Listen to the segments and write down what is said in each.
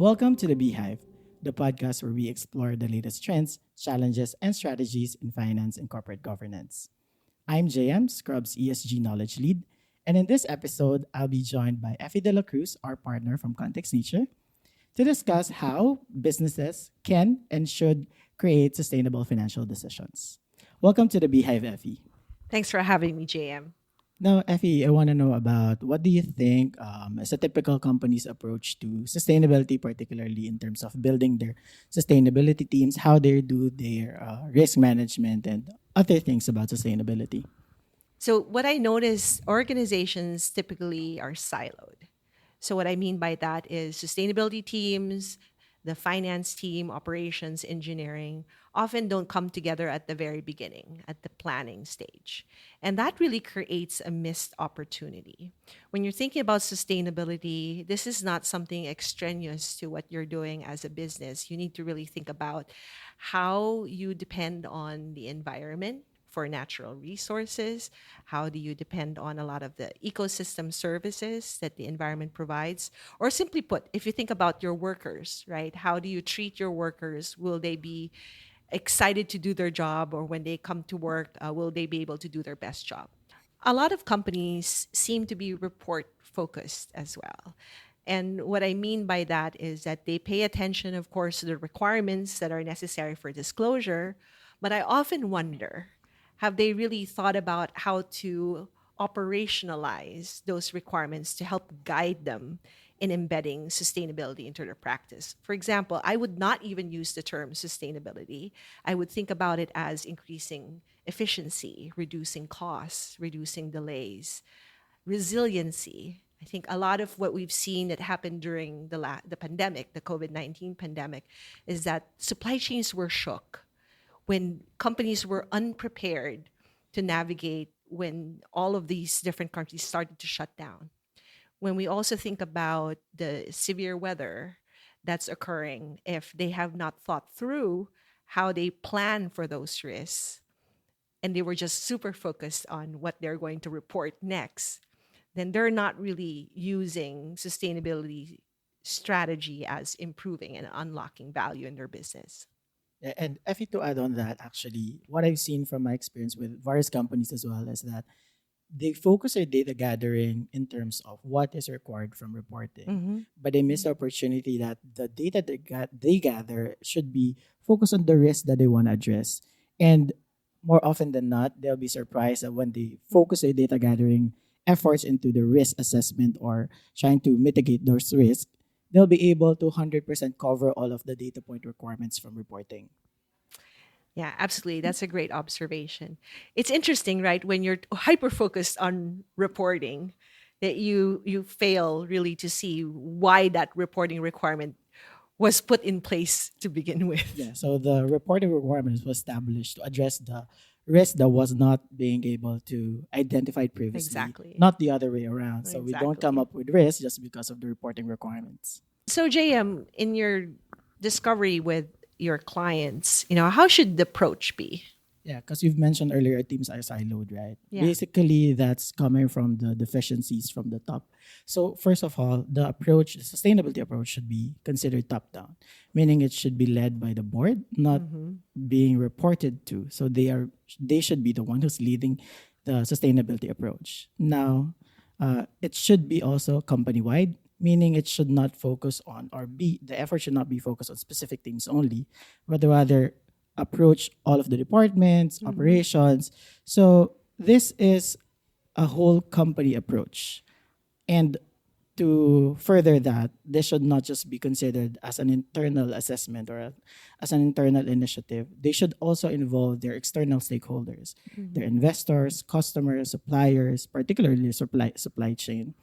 Welcome to the Beehive, the podcast where we explore the latest trends, challenges, and strategies in finance and corporate governance. I'm JM, Scrub's ESG Knowledge Lead, and in this episode, I'll be joined by Effie De La Cruz, our partner from Context Nature, to discuss how businesses can and should create sustainable financial decisions. Welcome to the Beehive, Effie. Thanks for having me, JM. Now, Effie, I want to know about what do you think is a typical company's approach to sustainability, particularly in terms of building their sustainability teams, how they do their risk management, and other things about sustainability. So, what I notice, organizations typically are siloed. So, what I mean by that is sustainability teams, the finance team, operations, engineering often don't come together at the very beginning, at the planning stage. And that really creates a missed opportunity. When you're thinking about sustainability, this is not something extraneous to what you're doing as a business. You need to really think about how you depend on the environment for natural resources. How do you depend on a lot of the ecosystem services that the environment provides? Or simply put, if you think about your workers, right? How do you treat your workers? Will they be excited to do their job, or when they come to work, will they be able to do their best job? A lot of companies seem to be report focused as well. And what I mean by that is that they pay attention, of course, to the requirements that are necessary for disclosure. But I often wonder, have they really thought about how to operationalize those requirements to help guide them in embedding sustainability into their practice? For example, I would not even use the term sustainability. I would think about it as increasing efficiency, reducing costs, reducing delays, resiliency. I think a lot of what we've seen that happened during the pandemic, the COVID-19 pandemic, is that supply chains were shook when companies were unprepared to navigate when all of these different countries started to shut down. When we also think about the severe weather that's occurring, if they have not thought through how they plan for those risks, and they were just super focused on what they're going to report next, then they're not really using sustainability strategy as improving and unlocking value in their business. And Effie, to add on that, actually, what I've seen from my experience with various companies as well is that they focus their data gathering in terms of what is required from reporting, Mhm. but they miss the opportunity that the data they gather should be focused on the risk that they want to address. And more often than not, they'll be surprised that when they focus their data gathering efforts into the risk assessment or trying to mitigate those risks, they'll be able to 100% cover all of the data point requirements from reporting. Yeah, absolutely. That's a great observation. It's interesting, right? When you're hyper focused on reporting, that you fail really to see why that reporting requirement was put in place to begin with. Yeah, so the reporting requirements was established to address the risk that was not being able to identify previously, Exactly. not the other way around. So we don't come Exactly. up with risk just because of the reporting requirements. So JM, in your discovery with your clients, how should the approach be? Yeah, because you've mentioned earlier teams are siloed, right? Yeah. Basically, that's coming from the deficiencies from the top. So, first of all, the sustainability approach should be considered top down, meaning it should be led by the board, not Hmm. being reported to. So they should be the one who's leading the sustainability approach. Now, it should be also company wide, meaning it should not focus on or be the effort should not be focused on specific teams only, but rather approach all of the departments, Hmm. operations. So this is a whole company approach. And to further that, this should not just be considered as an internal assessment or as an internal initiative. They should also involve their external stakeholders, their Hmm. investors, customers, suppliers, particularly supply chain,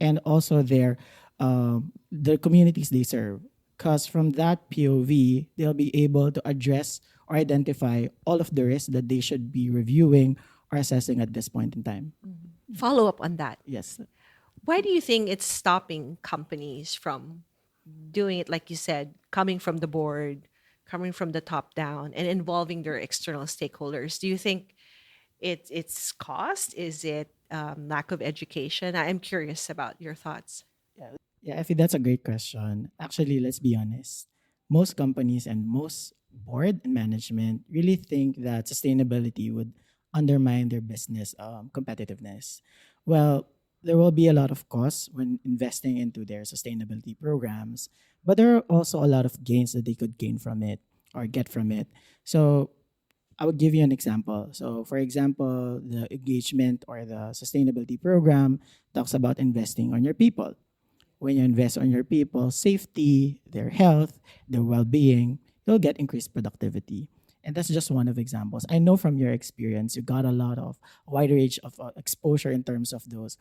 and also the communities they serve. Because from that POV, they'll be able to address or identify all of the risks that they should be reviewing or assessing at this point in time. Follow up on that. Yes. Why do you think it's stopping companies from doing it, like you said, coming from the board, coming from the top down, and involving their external stakeholders? Do you think it's cost? Is it lack of education? I'm curious about your thoughts. Yeah. Yeah, Effie, that's a great question. Actually, let's be honest. Most companies and most board and management really think that sustainability would undermine their business competitiveness. Well, there will be a lot of costs when investing into their sustainability programs, but there are also a lot of gains that they could gain from it or get from it. So I would give you an example. So, for example, the engagement or the sustainability program talks about investing on your people. When you invest on your people, safety, their health, their well-being, you'll get increased productivity. And that's just one of examples. I know from your experience, you got a lot of a wide range of exposure in terms of those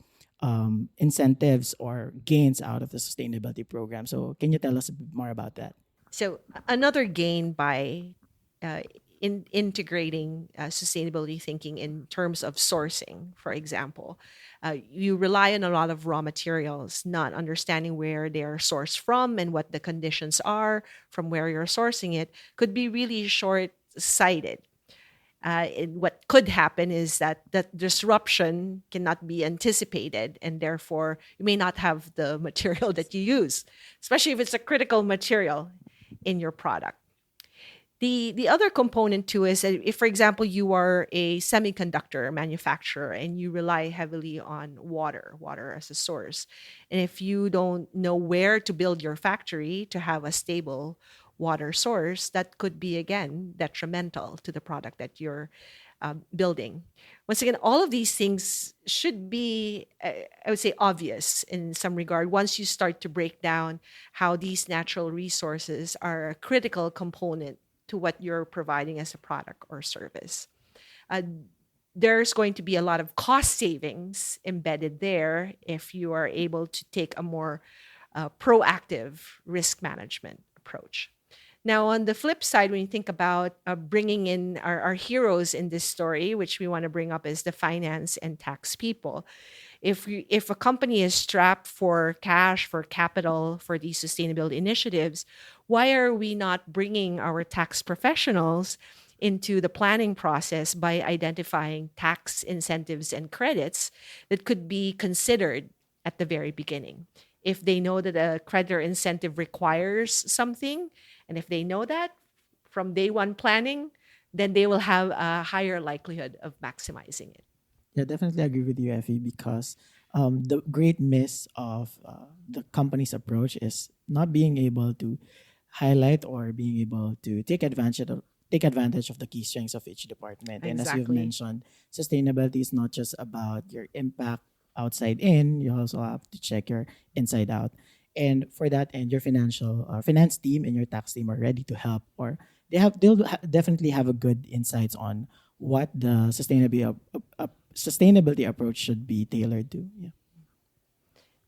incentives or gains out of the sustainability program. So can you tell us a bit more about that? So another gain by uh, integrating sustainability thinking in terms of sourcing, for example, you rely on a lot of raw materials, not understanding where they are sourced from and what the conditions are from where you're sourcing it could be really short sighted. What could happen is that that disruption cannot be anticipated, and therefore you may not have the material that you use, especially if it's a critical material in your product. The other component too is that if, for example, you are a semiconductor manufacturer and you rely heavily on water as a source, and if you don't know where to build your factory to have a stable water source, that could be again detrimental to the product that you're building. Once again, all of these things should be, I would say, obvious in some regard once you start to break down how these natural resources are a critical component to what you're providing as a product or service. Uh, there's going to be a lot of cost savings embedded there if you are able to take a more proactive risk management approach. Now, on the flip side, when you think about bringing in our heroes in this story, which we want to bring up is the finance and tax people. If a company is strapped for cash, for capital, for these sustainability initiatives, why are we not bringing our tax professionals into the planning process by identifying tax incentives and credits that could be considered at the very beginning? If they know that a credit or incentive requires something, and if they know that from day one planning, then they will have a higher likelihood of maximizing it. Yeah, definitely agree with you, Effie, because the great miss of the company's approach is not being able to highlight or being able to take advantage of the key strengths of each department. And as you've Exactly. mentioned, sustainability is not just about your impact outside in. You also have to check your inside out. And for that end, your finance team and your tax team are ready to help, or definitely have a good insights on what the sustainability approach should be tailored to. Yeah.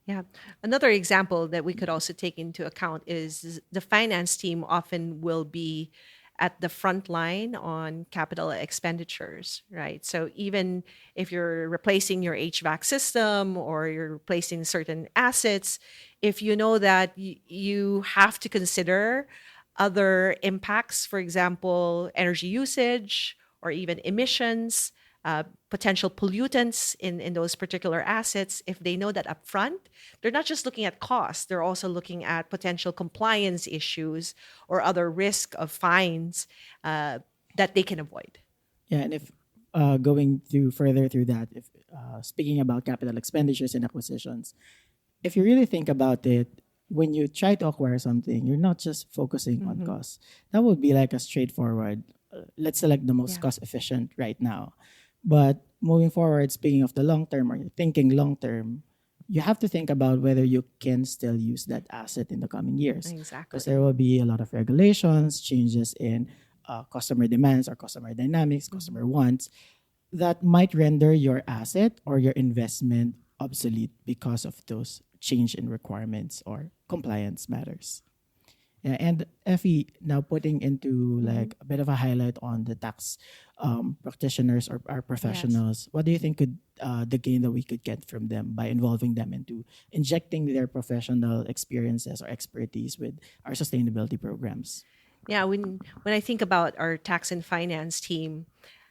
Yeah. Another example that we could also take into account is the finance team often will be at the front line on capital expenditures, right? So even if you're replacing your HVAC system or you're replacing certain assets, if you know that you have to consider other impacts, for example, energy usage or even emissions, potential pollutants in those particular assets, if they know that upfront, they're not just looking at cost, they're also looking at potential compliance issues or other risk of fines that they can avoid. Yeah, and if going through further through that, if speaking about capital expenditures and acquisitions, if you really think about it, when you try to acquire something, you're not just focusing on Hmm. costs. That would be like a straightforward, let's select the most Yeah. cost efficient right now. But moving forward, speaking of the long term or you're thinking long term, you have to think about whether you can still use that asset in the coming years, because there Exactly. will be a lot of regulations, changes in customer demands or customer dynamics, Hmm. customer wants that might render your asset or your investment obsolete because of those change in requirements or compliance matters. Yeah, and Effie, now putting into Hmm. like a bit of a highlight on the tax practitioners or our Yes. professionals, what do you think could the gain that we could get from them by involving them into injecting their professional experiences or expertise with our sustainability programs? Yeah, when I think about our tax and finance team,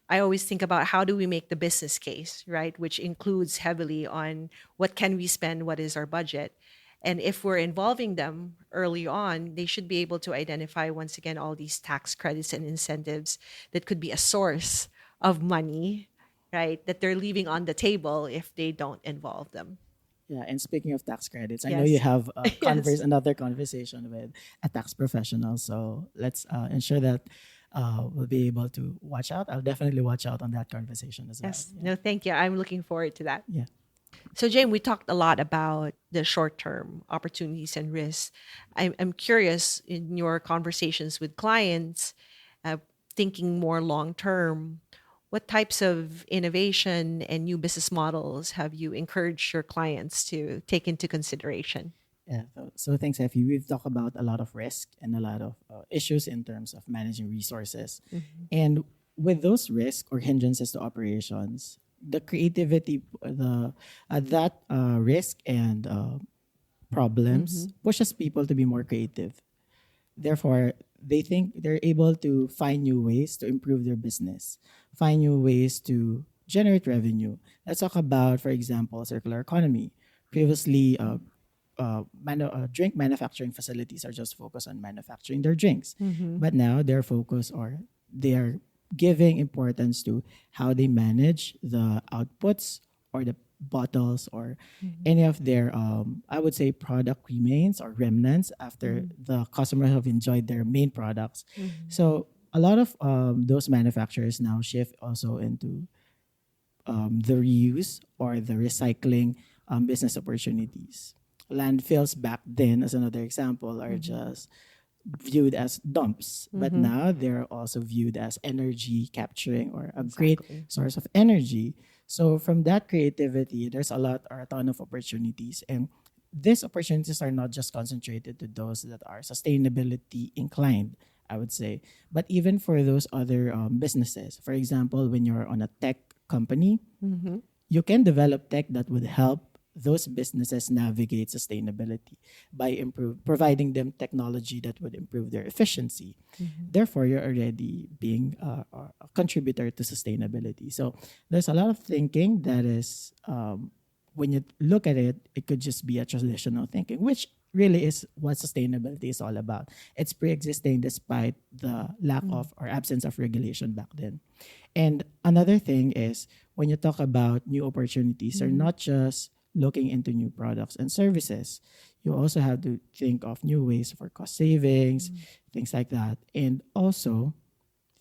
I always think about how do we make the business case, right? Which includes heavily on what can we spend, what is our budget. And if we're involving them early on, they should be able to identify once again all these tax credits and incentives that could be a source of money, right? That they're leaving on the table if they don't involve them. Yeah, and speaking of tax credits, I know you Yes. have Yes. another conversation with a tax professional. So let's ensure that we'll be able to watch out. I'll definitely watch out on that conversation as well. Yes. No, thank you. I'm looking forward to that. Yeah. So, Jane, we talked a lot about the short term opportunities and risks. I'm curious in your conversations with clients, uh, thinking more long term, what types of innovation and new business models have you encouraged your clients to take into consideration? Yeah. So thanks, Effie. We've talked about a lot of risk and a lot of issues in terms of managing resources. Mhm. And with those risks or hindrances to operations, the creativity, the that risk and problems Mhm. pushes people to be more creative. Therefore, they think they're able to find new ways to improve their business, find new ways to generate revenue. Let's talk about, for example, circular economy. Previously, drink manufacturing facilities are just focused on manufacturing their drinks, Mhm. but now their focus or they are giving importance to how they manage the outputs or the bottles or Mhm. any of their I would say product remains or remnants after Mhm. the customer have enjoyed their main products. Mhm. So a lot of those manufacturers now shift also into the reuse or the recycling business opportunities. Landfills back then, as another example, are Mhm. just viewed as dumps, but Mhm. now they're also viewed as energy capturing or a great Exactly. source of energy. So from that creativity, there's a lot or a ton of opportunities. And these opportunities are not just concentrated to those that are sustainability inclined, I would say, but even for those other businesses. For example, when you're on a tech company, Mhm. you can develop tech that would help those businesses navigate sustainability by providing them technology that would improve their efficiency. Mhm. Therefore, you're already being a contributor to sustainability. So there's a lot of thinking that is, when you look at it, it could just be a traditional thinking, which really is what sustainability is all about. It's pre-existing despite the lack Mhm. of or absence of regulation back then. And another thing is when you talk about new opportunities, you're Mhm. not just looking into new products and services. You also have to think of new ways for cost savings, Mhm. things like that. And also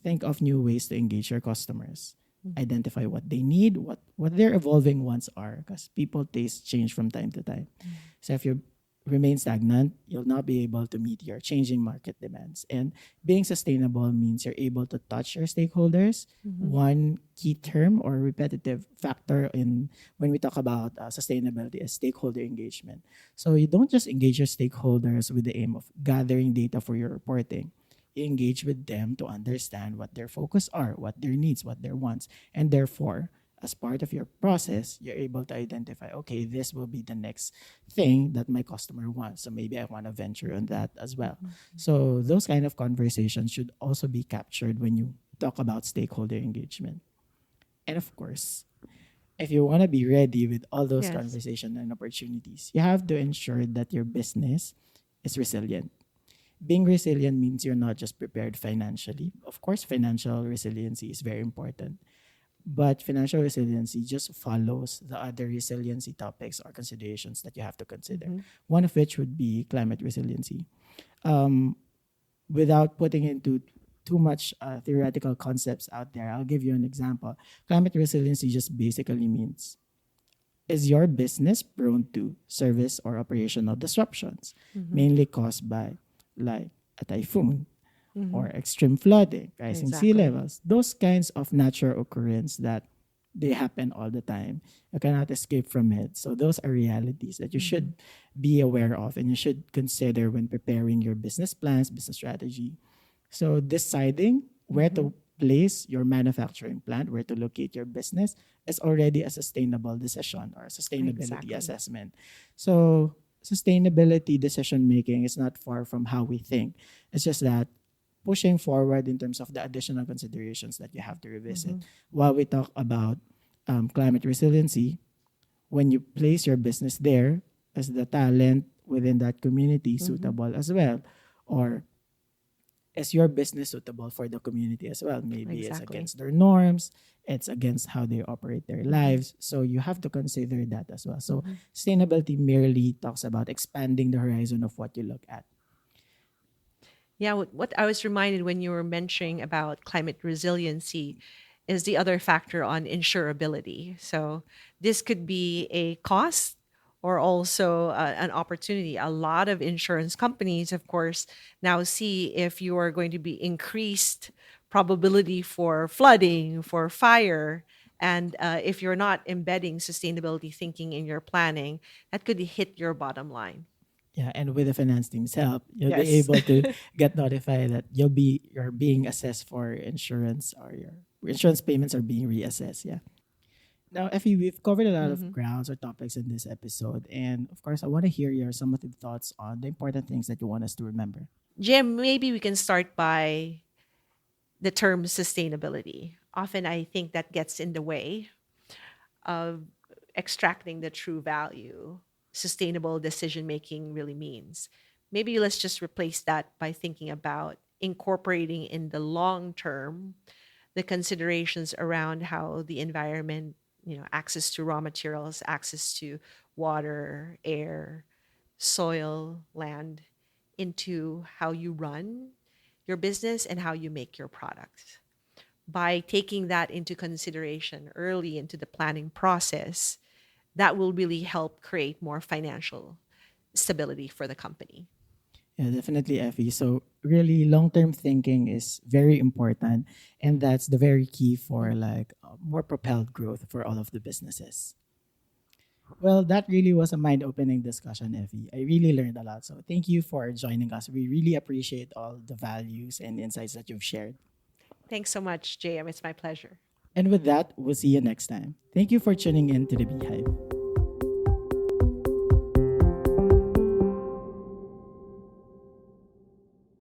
think of new ways to engage your customers. Mhm. Identify what they need, what their evolving wants are, because people taste change from time to time. Mhm. So if you remain stagnant, you'll not be able to meet your changing market demands. And being sustainable means you're able to touch your stakeholders. Mhm. One key term or repetitive factor in when we talk about sustainability is stakeholder engagement. So you don't just engage your stakeholders with the aim of gathering data for your reporting. You engage with them to understand what their focus are, what their needs, what their wants, and therefore as part of your process, you're able to identify, okay, this will be the next thing that my customer wants. So maybe I want to venture on that as well. Mhm. So those kind of conversations should also be captured when you talk about stakeholder engagement. And of course, if you want to be ready with all those Yes. conversations and opportunities, you have to ensure that your business is resilient. Being resilient means you're not just prepared financially. Of course, financial resiliency is very important, but financial resiliency just follows the other resiliency topics or considerations that you have to consider. Mhm. One of which would be climate resiliency. Um, Without putting into too much theoretical concepts out there, I'll give you an example. Climate resiliency just basically means is your business prone to service or operational disruptions, Mhm. mainly caused by like a typhoon, or Mhm. extreme flooding, rising sea Exactly. levels, those kinds of natural occurrence that they happen all the time. You cannot escape from it. So those are realities that you Mhm. should be aware of and you should consider when preparing your business plans, business strategy. So deciding where Mhm. to place your manufacturing plant, where to locate your business is already a sustainable decision or a sustainability Exactly. assessment. So sustainability decision making is not far from how we think. It's just that pushing forward in terms of the additional considerations that you have to revisit. Mhm. While we talk about climate resiliency, when you place your business there as the talent, within that community suitable as well? Or is your business suitable for the community as well? Maybe it's Exactly. against their norms, it's against how they operate their lives. So you have to consider that as well. So sustainability merely talks about expanding the horizon of what you look at. Yeah, what I was reminded when you were mentioning about climate resiliency is the other factor on insurability. So this could be a cost or also an opportunity. A lot of insurance companies, of course, now see if you are going to be increased probability for flooding, for fire. And if you're not embedding sustainability thinking in your planning, that could hit your bottom line. Yeah, and with the finance team's help, you'll be Yes. able to get notified that you're being assessed for insurance, or your insurance payments are being reassessed. Yeah. Now, Effie, we've covered a lot of Mhm. grounds or topics in this episode, and of course, I want to hear your summative thoughts on the important things that you want us to remember. Jim, maybe we can start by the term sustainability. Often I think that gets in the way of extracting the true value sustainable decision making really means. Maybe let's just replace that by thinking about incorporating in the long term the considerations around how the environment, access to raw materials, access to water, air, soil, land, into how you run your business and how you make your products. By taking that into consideration early into the planning process, that will really help create more financial stability for the company. Yeah, definitely, Effie. So, really, long-term thinking is very important, and that's the very key for like more propelled growth for all of the businesses. Well, that really was a mind-opening discussion, Effie. I really learned a lot. So, thank you for joining us. We really appreciate all the values and insights that you've shared. Thanks so much, JM. It's my pleasure. And with that, we'll see you next time. Thank you for tuning in to the Beehive.